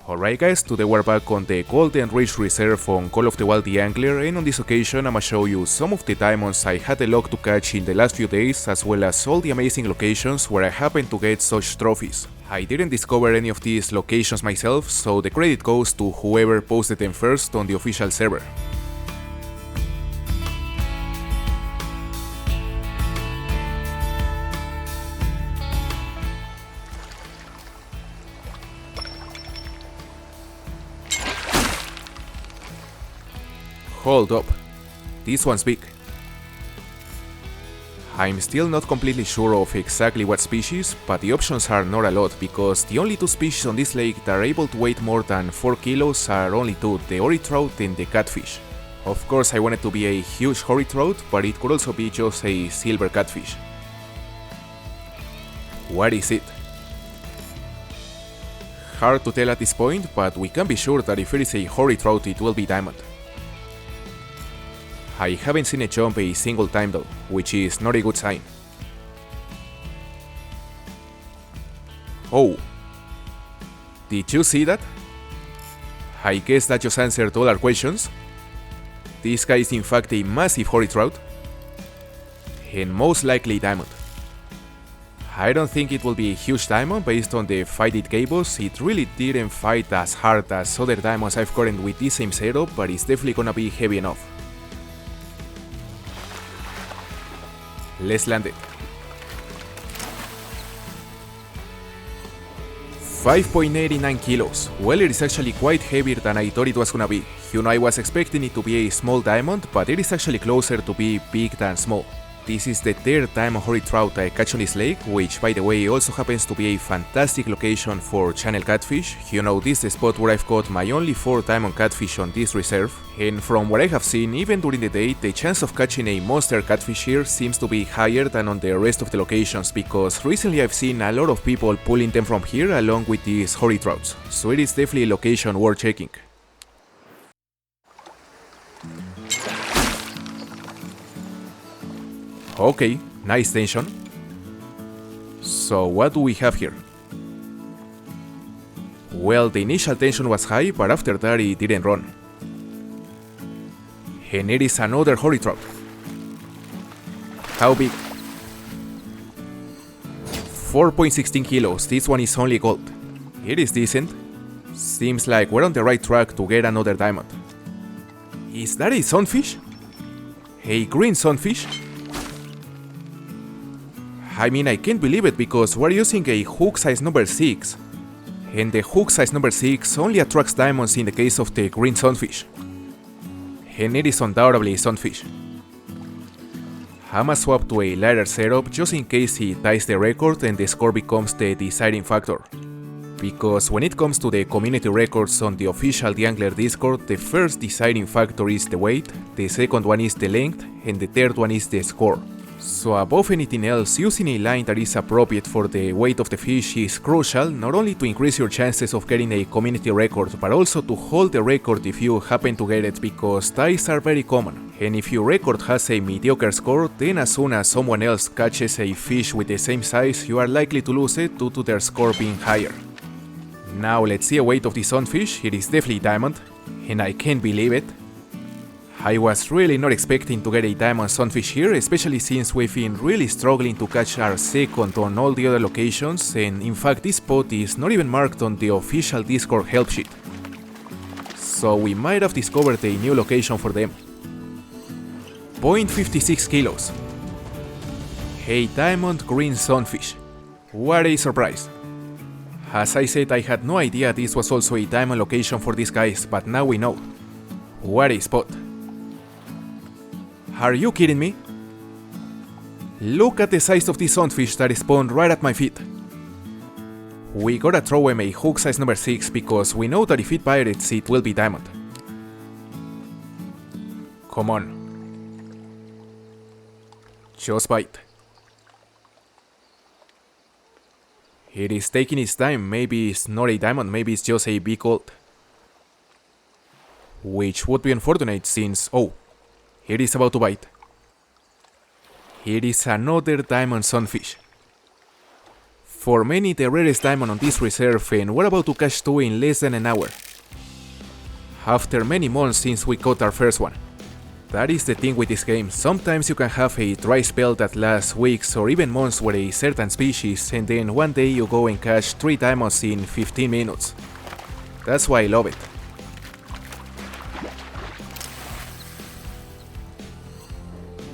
Alright guys, today we're back on the Golden Ridge Reserve on Call of the Wild theAngler, and on this occasion I'ma show you some of the diamonds I had the luck to catch in the last few days, as well as all the amazing locations where I happened to get such trophies. I didn't discover any of these locations myself, so the credit goes to whoever posted them first on the official server. Hold up, this one's big. I'm still not completely sure of exactly what species, but the options are not a lot, because the only two species on this lake that are able to weigh more than 4 kilos are only two, the Ohrid trout and the catfish. Of course I want it to be a huge Ohrid trout, but it could also be just a silver catfish. What is it? Hard to tell at this point, but we can be sure that if it is a Ohrid trout it will be diamond. I haven't seen it jump a single time though, which is not a good sign. Oh, did you see that? I guess that just answered all our questions. This guy is in fact a massive Ohrid trout, and most likely diamond. I don't think it will be a huge diamond based on the fight it gave us. It really didn't fight as hard as other diamonds I've gotten with this same setup, but it's definitely gonna be heavy enough. Let's land it. 5.89 kilos. Well, it is actually quite heavier than I thought it was gonna be. You know, I was expecting it to be a small diamond, but it is actually closer to be big than small. This is the third diamond Ohrid trout I catch on this lake, which by the way also happens to be a fantastic location for channel catfish. You know, this is the spot where I've caught my only 4 diamond catfish on this reserve, and from what I have seen, even during the day, the chance of catching a monster catfish here seems to be higher than on the rest of the locations, because recently I've seen a lot of people pulling them from here along with these Ohrid trouts, so it is definitely a location worth checking. Okay, nice tension. So what do we have here? Well, the initial tension was high, but after that it didn't run. And it is another Ohrid trout. How big? 4.16 kilos, this one is only gold. It is decent. Seems like we're on the right track to get another diamond. Is that a sunfish? A green sunfish? I mean, I can't believe it, because we're using a hook size number 6, and the hook size number 6 only attracts diamonds in the case of the green sunfish. And it is undoubtedly a sunfish. I'ma swap to a lighter setup just in case he ties the record and the score becomes the deciding factor. Because when it comes to the community records on the official theAngler Discord, the first deciding factor is the weight, the second one is the length, and the third one is the score. So above anything else, using a line that is appropriate for the weight of the fish is crucial, not only to increase your chances of getting a community record, but also to hold the record if you happen to get it, because ties are very common, and if your record has a mediocre score, then as soon as someone else catches a fish with the same size, you are likely to lose it due to their score being higher. Now let's see a weight of the sunfish. It is definitely diamond, and I can't believe it. I was really not expecting to get a diamond sunfish here, especially since we've been really struggling to catch our second on all the other locations, and in fact this spot is not even marked on the official Discord help sheet. So we might have discovered a new location for them. 0.56 kilos. A diamond green sunfish. What a surprise. As I said, I had no idea this was also a diamond location for these guys, but now we know. What a spot. Are you kidding me? Look at the size of this sunfish that spawned right at my feet. We gotta throw him a hook size number 6, because we know that if it bites it will be diamond. Come on. Just bite. It is taking its time. Maybe it's not a diamond, maybe it's just a big gold. Which would be unfortunate since... oh. It is about to bite. It is another diamond sunfish. for many the rarest diamond on this reserve, and we're about to catch 2 in less than an hour. After many months since we caught our first one. That is the thing with this game, sometimes you can have a dry spell that lasts weeks or even months with a certain species, and then one day you go and catch 3 diamonds in 15 minutes. That's why I love it.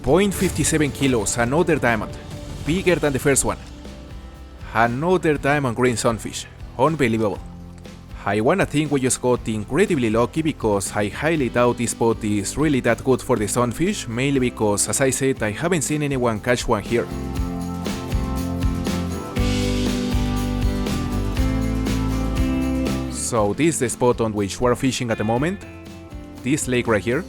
.57 kilos, another diamond, bigger than the first one. Another diamond green sunfish, unbelievable. I wanna think we just got incredibly lucky because I highly doubt this spot is really that good for the sunfish, mainly because, as I said, I haven't seen anyone catch one here. So this is the spot on which we're fishing at the moment, this lake right here.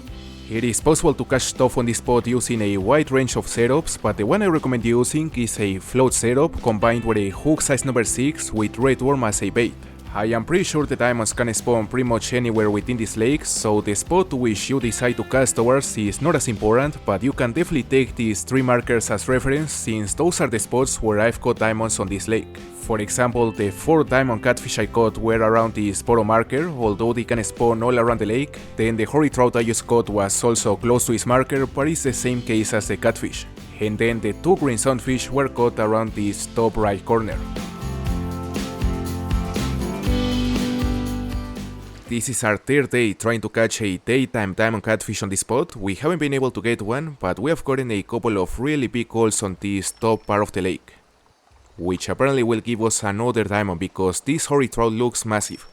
It is possible to catch stuff on this spot using a wide range of setups, but the one I recommend using is a float setup combined with a hook size number 6 with red worm as a bait. I am pretty sure the diamonds can spawn pretty much anywhere within this lake, so the spot to which you decide to cast towards is not as important, but you can definitely take these 3 markers as reference since those are the spots where I've caught diamonds on this lake. For example, the 4 diamond catfish I caught were around this bottom marker, although they can spawn all around the lake. Then the Ohrid trout I just caught was also close to his marker, but it's the same case as the catfish. And then the 2 green sunfish were caught around this top right corner. This is our 3rd day trying to catch a daytime diamond catfish on this spot. We haven't been able to get one, but we have gotten a couple of really big holes on this top part of the lake, which apparently will give us another diamond because this Ohrid trout looks massive.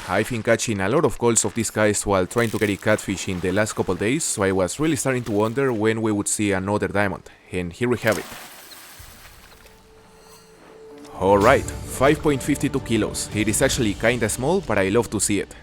I've been catching a lot of calls of these guys while trying to get a catfish in the last couple days, so I was really starting to wonder when we would see another diamond, and here we have it. Alright, 5.52 kilos. It is actually kinda small, but I love to see it.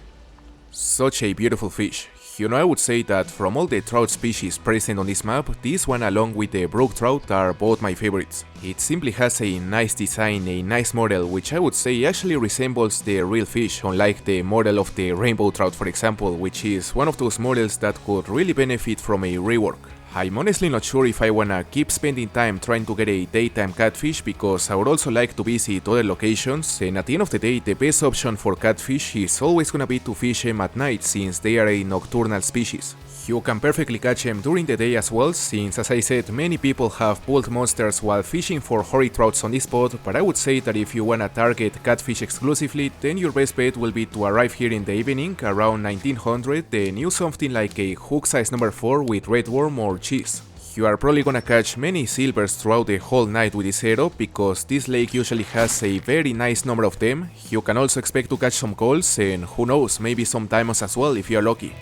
Such a beautiful fish. You know, I would say that from all the trout species present on this map, this one along with the brook trout are both my favorites. It simply has a nice design, a nice model, which I would say actually resembles the real fish, unlike the model of the rainbow trout for example, which is one of those models that could really benefit from a rework. I'm honestly not sure if I wanna keep spending time trying to get a daytime catfish because I would also like to visit other locations, and at the end of the day the best option for catfish is always gonna be to fish them at night since they are a nocturnal species. You can perfectly catch them during the day as well, since as I said many people have pulled monsters while fishing for Ohrid trouts on this spot, but I would say that if you wanna target catfish exclusively, then your best bet will be to arrive here in the evening around 1900 and use something like a hook size number 4 with red worm or cheese. You are probably gonna catch many silvers throughout the whole night with this setup because this lake usually has a very nice number of them. You can also expect to catch some coals and who knows, maybe some diamonds as well if you are lucky.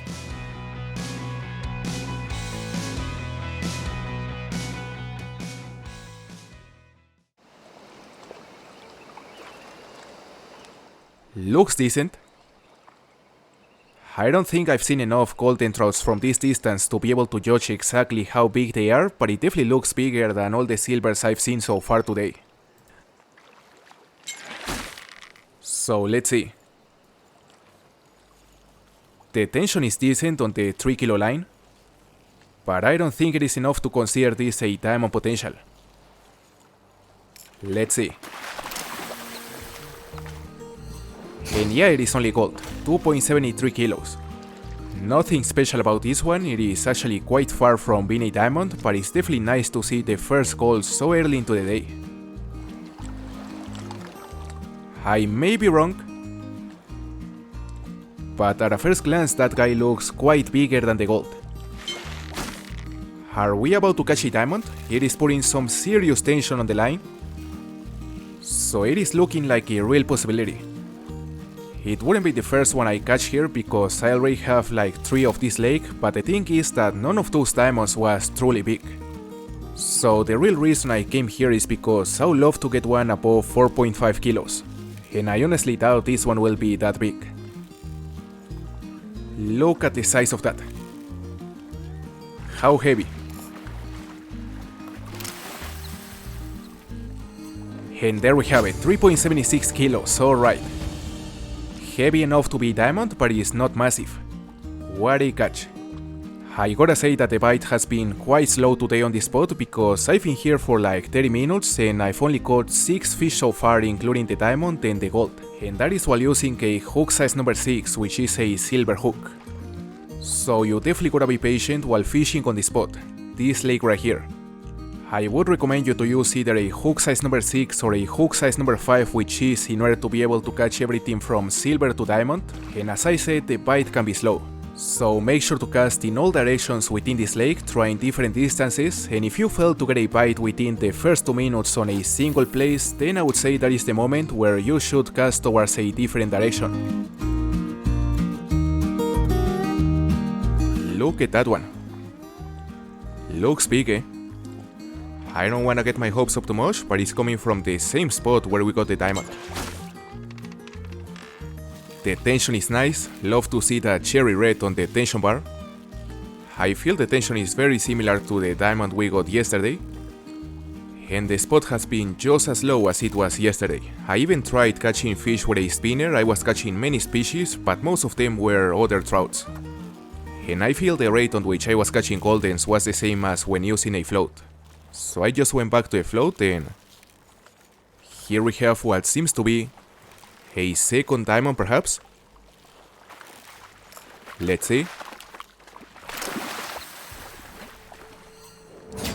Looks decent. I don't think I've seen enough golden trouts from this distance to be able to judge exactly how big they are, but it definitely looks bigger than all the silvers I've seen so far today. So let's see. The tension is decent on the 3 kilo line, but I don't think it is enough to consider this a diamond potential. Let's see. And yeah, it is only gold, 2.73 kilos. Nothing special about this one, it is actually quite far from being a diamond, but it's definitely nice to see the first gold so early into the day. I may be wrong, but at a first glance that guy looks quite bigger than the gold. Are we about to catch a diamond? It is putting some serious tension on the line, so it is looking like a real possibility. It wouldn't be the first one I catch here because I already have like 3 of this lake, but the thing is that none of those diamonds was truly big. So the real reason I came here is because I would love to get one above 4.5 kilos, and I honestly doubt this one will be that big. Look at the size of that. How heavy. And there we have it, 3.76 kilos, alright. Heavy enough to be diamond, but it's not massive. What a catch. I gotta say that the bite has been quite slow today on this spot because I've been here for like 30 minutes and I've only caught 6 fish so far, including the diamond and the gold, and that is while using a hook size number 6, which is a silver hook. So you definitely gotta be patient while fishing on this spot, this lake right here. I would recommend you to use either a hook size number 6 or a hook size number 5, which is in order to be able to catch everything from silver to diamond, and as I said, the bite can be slow. So make sure to cast in all directions within this lake, trying different distances, and if you fail to get a bite within the first 2 minutes on a single place, then I would say that is the moment where you should cast towards a different direction. Look at that one. Looks big, eh? I don't wanna get my hopes up too much, but it's coming from the same spot where we got the diamond. The tension is nice, love to see that cherry red on the tension bar. I feel the tension is very similar to the diamond we got yesterday. And the spot has been just as low as it was yesterday. I even tried catching fish with a spinner. I was catching many species, but most of them were other trouts. And I feel the rate on which I was catching goldens was the same as when using a float. So I just went back to a float and here we have what seems to be a second diamond, perhaps? Let's see.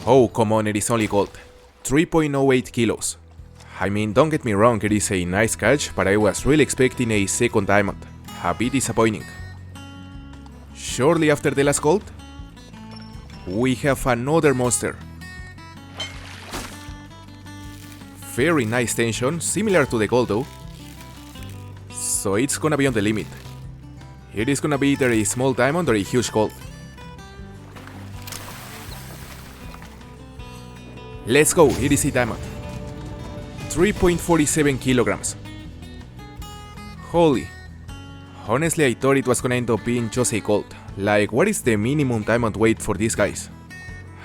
Oh, come on, it is only gold. 3.08 kilos. I mean, don't get me wrong, it is a nice catch, but I was really expecting a second diamond. A bit disappointing. Shortly after the last gold, we have another monster. Very nice tension, similar to the gold though. So it's gonna be on the limit. It is gonna be either a small diamond or a huge gold. Let's go, it is a diamond. 3.47 kilograms. Holy. Honestly, I thought it was gonna end up being just a gold. Like, what is the minimum diamond weight for these guys?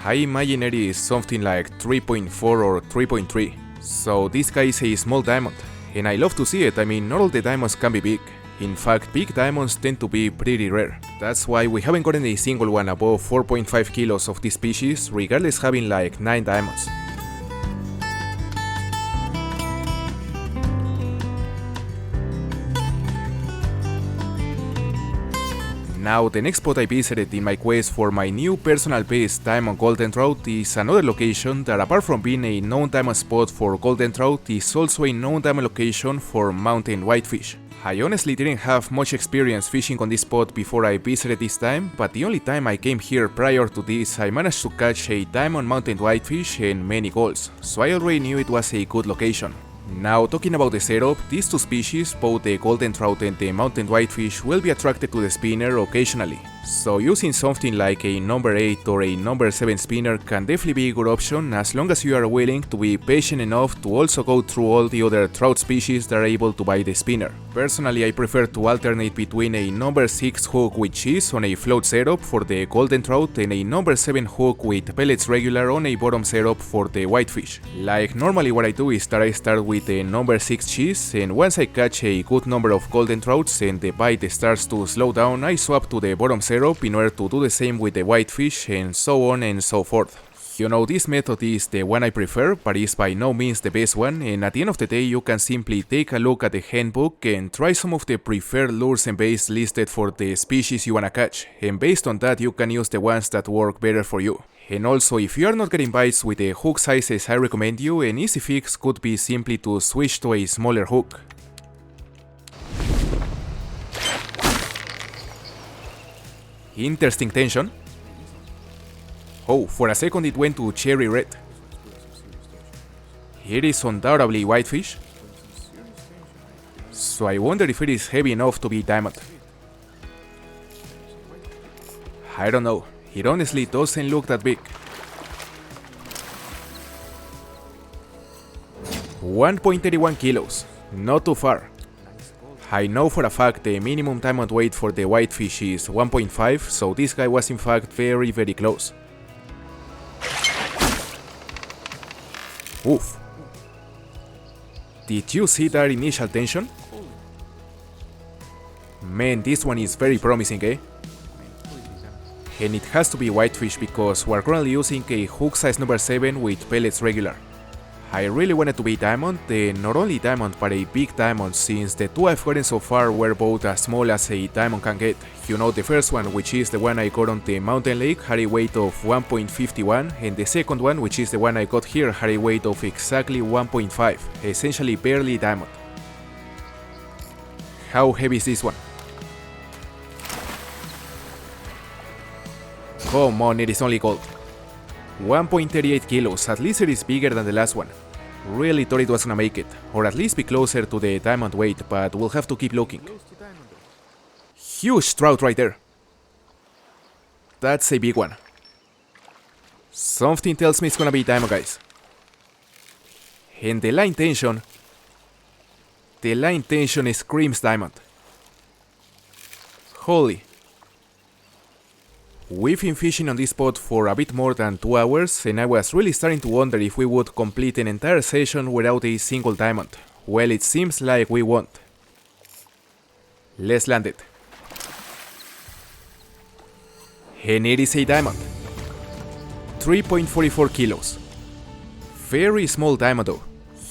I imagine it is something like 3.4 or 3.3. So this guy is a small diamond. And I love to see it. I mean, not all the diamonds can be big. In fact, big diamonds tend to be pretty rare. That's why we haven't gotten a single one above 4.5 kilos of this species, regardless having like 9 diamonds. Now, the next spot I visited in my quest for my new personal best diamond golden trout is another location that, apart from being a known diamond spot for golden trout, is also a known diamond location for mountain whitefish. I honestly didn't have much experience fishing on this spot before I visited this time, but the only time I came here prior to this, I managed to catch a diamond mountain whitefish and many golds, so I already knew it was a good location. Now, talking about the setup, these two species, both the golden trout and the mountain whitefish, will be attracted to the spinner occasionally. So using something like a number 8 or a number 7 spinner can definitely be a good option as long as you are willing to be patient enough to also go through all the other trout species that are able to bite the spinner. Personally, I prefer to alternate between a number 6 hook with cheese on a float setup for the golden trout and a number 7 hook with pellets regular on a bottom setup for the whitefish. Like, normally what I do is that I start with a number 6 cheese, and once I catch a good number of golden trouts and the bite starts to slow down, I swap to the bottom setup in order to do the same with the whitefish, and so on and so forth. You know, this method is the one I prefer, but is by no means the best one, and at the end of the day you can simply take a look at the handbook and try some of the preferred lures and baits listed for the species you wanna catch, and based on that you can use the ones that work better for you. And also, if you are not getting bites with the hook sizes I recommend you, an easy fix could be simply to switch to a smaller hook. Interesting tension. Oh, for a second it went to cherry red. It is undoubtedly whitefish. So I wonder if it is heavy enough to be diamond. I don't know. It honestly doesn't look that big. 1.31 kilos. Not too far. I know for a fact the minimum diamond weight for the whitefish is 1.5, so this guy was in fact very close. Oof. Did you see that initial tension? Man, this one is very promising, eh? And it has to be Whitefish because we're currently using a hook size number 7 with pellets regular. I really wanted to be diamond, and not only diamond but a big diamond, since the two I've gotten so far were both as small as a diamond can get. You know, the first one, which is the one I got on the mountain lake, had a weight of 1.51, and the second one, which is the one I got here, had a weight of exactly 1.5, essentially barely diamond. How heavy is this one? Come on, it is only gold. 1.38 kilos, at least it is bigger than the last one. Really thought it was gonna make it, or at least be closer to the diamond weight, but we'll have to keep looking. Huge trout right there. That's a big one. Something tells me it's gonna be diamond, guys. And the line tension screams diamond. Holy. We've been fishing on this spot for a bit more than 2 hours, and I was really starting to wonder if we would complete an entire session without a single diamond. Well, it seems like we won't. Let's land it. And it is a diamond. 3.44 kilos. Very small diamond though.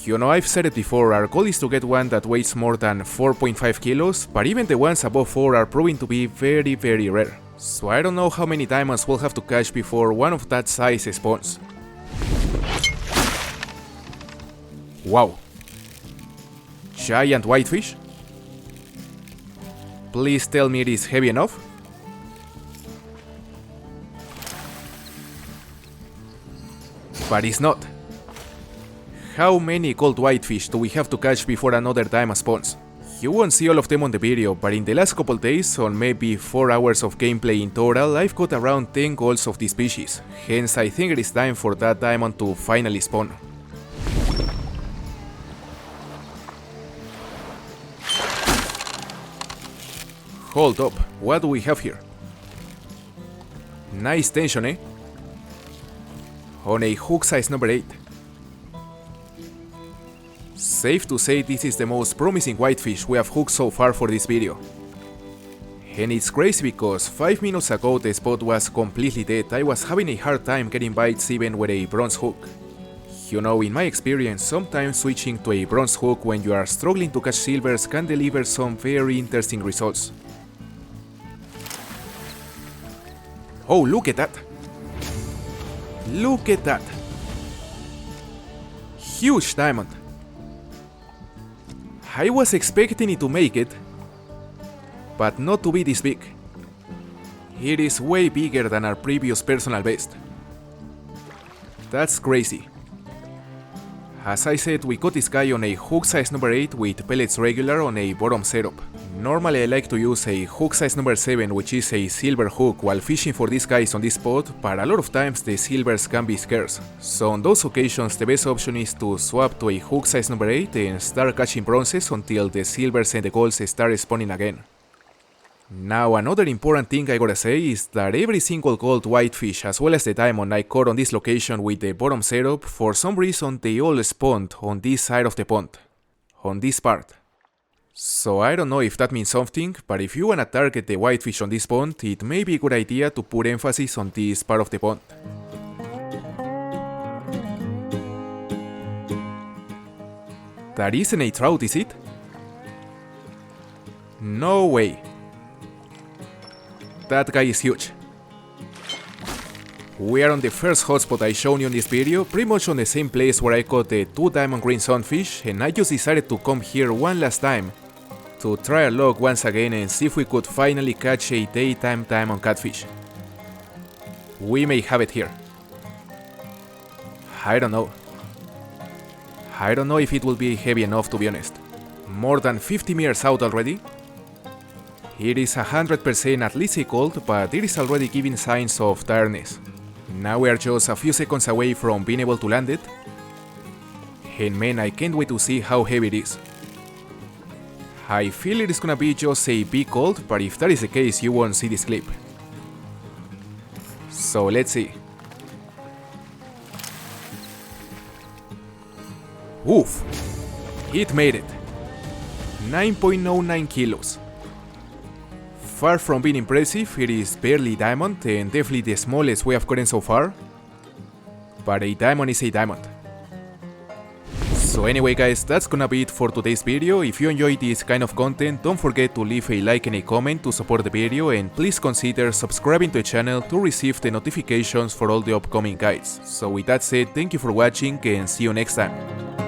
You know, I've said it before, our goal is to get one that weighs more than 4.5 kilos, but even the ones above 4 are proving to be very, very rare. So I don't know how many diamonds we'll have to catch before one of that size spawns. Wow. Giant whitefish? Please tell me it is heavy enough? But it's not. How many gold whitefish do we have to catch before another diamond spawns? You won't see all of them on the video, but in the last couple days, on maybe 4 hours of gameplay in total, I've got around 10 golds of this species. Hence, I think it is time for that diamond to finally spawn. Hold up, what do we have here? Nice tension, eh? On a hook size number 8. Safe to say this is the most promising whitefish we have hooked so far for this video. And it's crazy because 5 minutes ago the spot was completely dead. I was having a hard time getting bites even with a bronze hook. You know, in my experience, sometimes switching to a bronze hook when you are struggling to catch silvers can deliver some very interesting results. Oh, look at that! Look at that! Huge diamond! I was expecting it to make it, but not to be this big. It is way bigger than our previous personal best. That's crazy. As I said, we caught this guy on a hook size number 8 with pellets regular on a bottom setup. Normally I like to use a hook size number 7, which is a silver hook, while fishing for these guys on this spot, but a lot of times the silvers can be scarce. So on those occasions the best option is to swap to a hook size number 8 and start catching bronzes until the silvers and the golds start spawning again. Now, another important thing I gotta say is that every single gold whitefish as well as the diamond I caught on this location with the bottom setup, for some reason they all spawned on this side of the pond. On this part. So I don't know if that means something, but if you wanna target the whitefish on this pond, it may be a good idea to put emphasis on this part of the pond. That isn't a trout, is it? No way. That guy is huge. We are on the first hotspot I shown you in this video, pretty much on the same place where I caught the 2 diamond green sunfish, and I just decided to come here one last time to try our luck once again and see if we could finally catch a daytime diamond catfish. We may have it here. I don't know. I don't know if it will be heavy enough, to be honest. More than 50 meters out already. It is 100% at least a gold, but it is already giving signs of tiredness. Now we are just a few seconds away from being able to land it. And man, I can't wait to see how heavy it is. I feel it is gonna be just a big gold, but if that is the case, you won't see this clip. So let's see. Oof! It made it. 9.09 kilos. Far from being impressive, it is barely diamond and definitely the smallest we have gotten so far. But a diamond is a diamond. So anyway guys, that's gonna be it for today's video. If you enjoyed this kind of content, don't forget to leave a like and a comment to support the video, and please consider subscribing to the channel to receive the notifications for all the upcoming guides. So with that said, thank you for watching and see you next time.